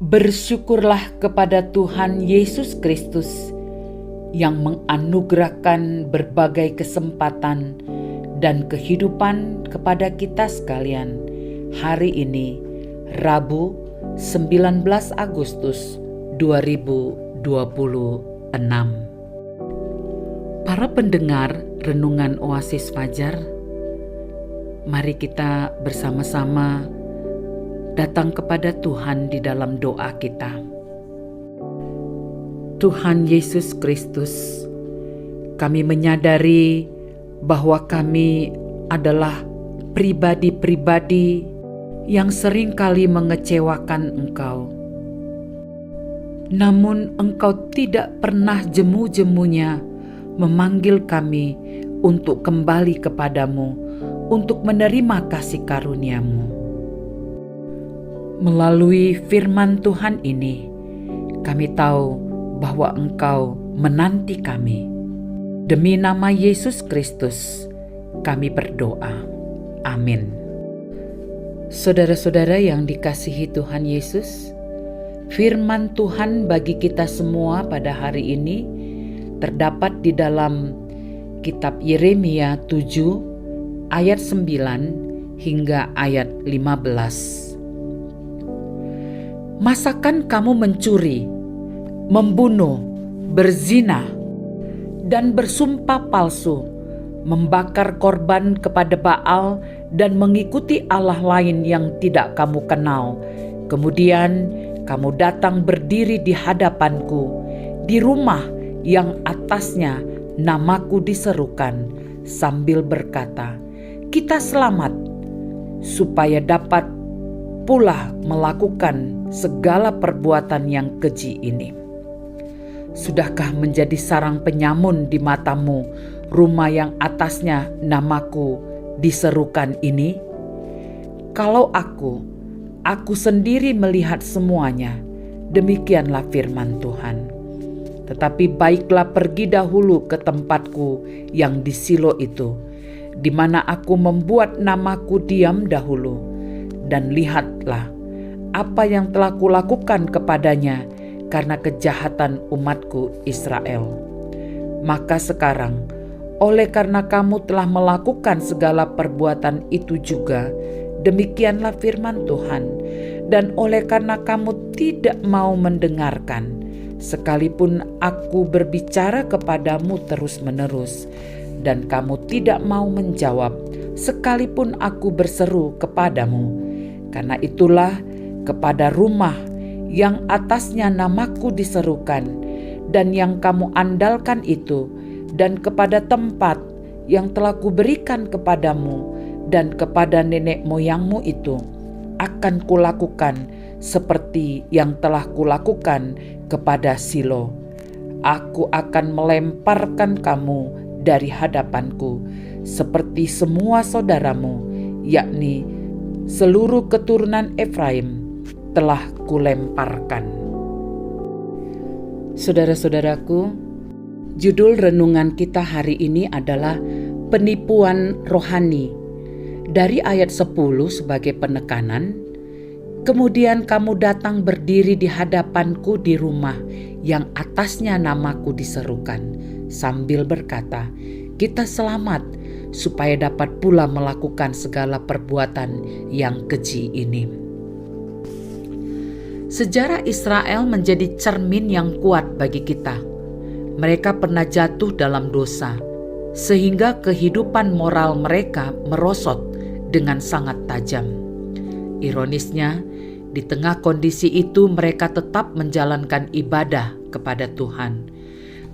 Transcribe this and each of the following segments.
Bersyukurlah kepada Tuhan Yesus Kristus yang menganugerahkan berbagai kesempatan dan kehidupan kepada kita sekalian hari ini, Rabu 19 Agustus 2026. Para pendengar Renungan Oasis Fajar, mari kita bersama-sama datang kepada Tuhan di dalam doa kita. Tuhan Yesus Kristus, kami menyadari bahwa kami adalah pribadi-pribadi yang seringkali mengecewakan Engkau. Namun Engkau tidak pernah jemu-jemunya memanggil kami untuk kembali kepadamu, untuk menerima kasih karunia-Mu. Melalui firman Tuhan ini, kami tahu bahwa Engkau menanti kami. Demi nama Yesus Kristus, kami berdoa. Amin. Saudara-saudara yang dikasihi Tuhan Yesus, firman Tuhan bagi kita semua pada hari ini terdapat di dalam kitab Yeremia 7 ayat 9 hingga ayat 15. Masakan kamu mencuri, membunuh, berzina, dan bersumpah palsu, membakar korban kepada Baal dan mengikuti Allah lain yang tidak kamu kenal. Kemudian kamu datang berdiri di hadapanku, di rumah yang atasnya namaku diserukan, sambil berkata, "Kita selamat," supaya dapat pula melakukan segala perbuatan yang keji ini. Sudahkah menjadi sarang penyamun di matamu rumah yang atasnya namaku diserukan ini? Kalau aku sendiri melihat semuanya, demikianlah firman Tuhan. Tetapi baiklah pergi dahulu ke tempatku yang di Silo itu, di mana aku membuat namaku diam dahulu. Dan lihatlah apa yang telah kulakukan kepadanya karena kejahatan umatku Israel. Maka sekarang, oleh karena kamu telah melakukan segala perbuatan itu juga, demikianlah firman Tuhan, dan oleh karena kamu tidak mau mendengarkan, sekalipun aku berbicara kepadamu terus-menerus, dan kamu tidak mau menjawab, sekalipun aku berseru kepadamu. Karena itulah kepada rumah yang atasnya namaku diserukan dan yang kamu andalkan itu, dan kepada tempat yang telah kuberikan kepadamu dan kepada nenek moyangmu itu, akan kulakukan seperti yang telah kulakukan kepada Silo. Aku akan melemparkan kamu dari hadapanku seperti semua saudaramu, yakni seluruh keturunan Efraim telah kulemparkan. Saudara-saudaraku, judul renungan kita hari ini adalah penipuan rohani. Dari ayat 10 sebagai penekanan, kemudian kamu datang berdiri di hadapanku di rumah yang atasnya namaku diserukan, sambil berkata, "Kita selamat," supaya dapat pula melakukan segala perbuatan yang keji ini. Sejarah Israel menjadi cermin yang kuat bagi kita. Mereka pernah jatuh dalam dosa, sehingga kehidupan moral mereka merosot dengan sangat tajam. Ironisnya, di tengah kondisi itu mereka tetap menjalankan ibadah kepada Tuhan.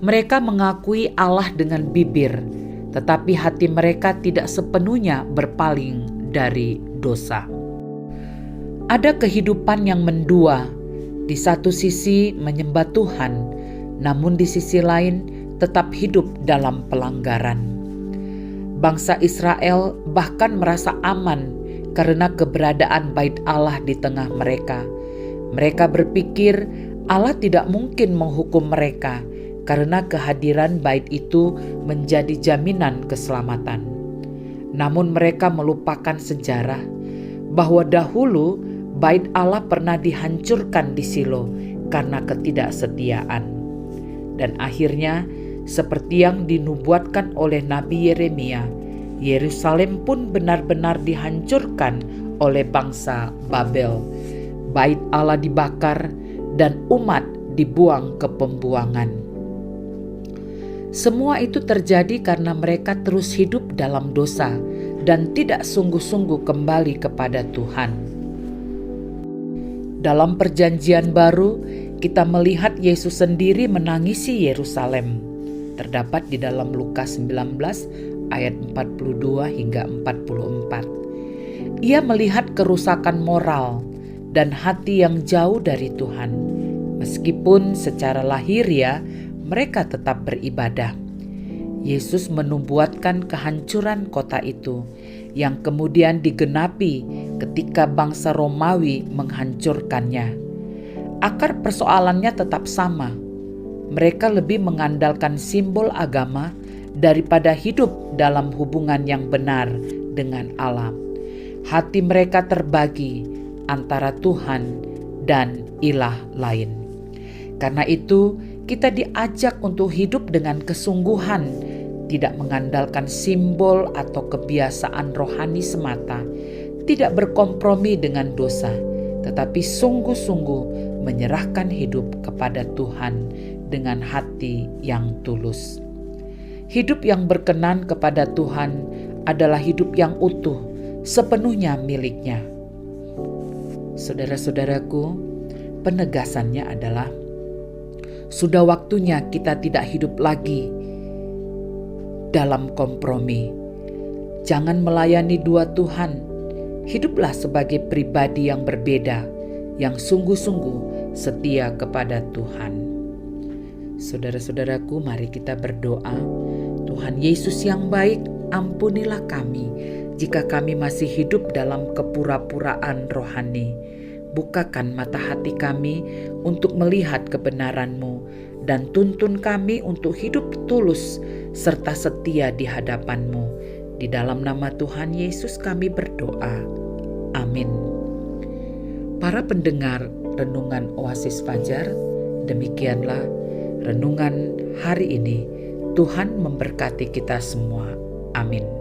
Mereka mengakui Allah dengan bibir, tetapi hati mereka tidak sepenuhnya berpaling dari dosa. Ada kehidupan yang mendua, di satu sisi menyembah Tuhan, namun di sisi lain tetap hidup dalam pelanggaran. Bangsa Israel bahkan merasa aman karena keberadaan Bait Allah di tengah mereka. Mereka berpikir Allah tidak mungkin menghukum mereka karena kehadiran bait itu menjadi jaminan keselamatan. Namun mereka melupakan sejarah bahwa dahulu Bait Allah pernah dihancurkan di Silo karena ketidaksetiaan. Dan akhirnya, seperti yang dinubuatkan oleh Nabi Yeremia, Yerusalem pun benar-benar dihancurkan oleh bangsa Babel. Bait Allah dibakar dan umat dibuang ke pembuangan. Semua itu terjadi karena mereka terus hidup dalam dosa dan tidak sungguh-sungguh kembali kepada Tuhan. Dalam Perjanjian Baru, kita melihat Yesus sendiri menangisi Yerusalem. Terdapat di dalam Lukas 19 ayat 42 hingga 44. Ia melihat kerusakan moral dan hati yang jauh dari Tuhan. Meskipun secara lahiriah mereka tetap beribadah. Yesus menubuatkan kehancuran kota itu yang kemudian digenapi ketika bangsa Romawi menghancurkannya. Akar persoalannya tetap sama. Mereka lebih mengandalkan simbol agama daripada hidup dalam hubungan yang benar dengan Allah. Hati mereka terbagi antara Tuhan dan ilah lain. Karena itu, kita diajak untuk hidup dengan kesungguhan, tidak mengandalkan simbol atau kebiasaan rohani semata, tidak berkompromi dengan dosa, tetapi sungguh-sungguh menyerahkan hidup kepada Tuhan dengan hati yang tulus. Hidup yang berkenan kepada Tuhan adalah hidup yang utuh, sepenuhnya milik-Nya. Saudara-saudaraku, penegasannya adalah sudah waktunya kita tidak hidup lagi dalam kompromi. Jangan melayani dua Tuhan. Hiduplah sebagai pribadi yang berbeda, yang sungguh-sungguh setia kepada Tuhan. Saudara-saudaraku, mari kita berdoa. Tuhan Yesus yang baik, ampunilah kami jika kami masih hidup dalam kepura-puraan rohani. Bukakan mata hati kami untuk melihat kebenaran-Mu dan tuntun kami untuk hidup tulus serta setia di hadapan-Mu. Di dalam nama Tuhan Yesus kami berdoa. Amin. Para pendengar Renungan Oasis Fajar, demikianlah renungan hari ini. Tuhan memberkati kita semua. Amin.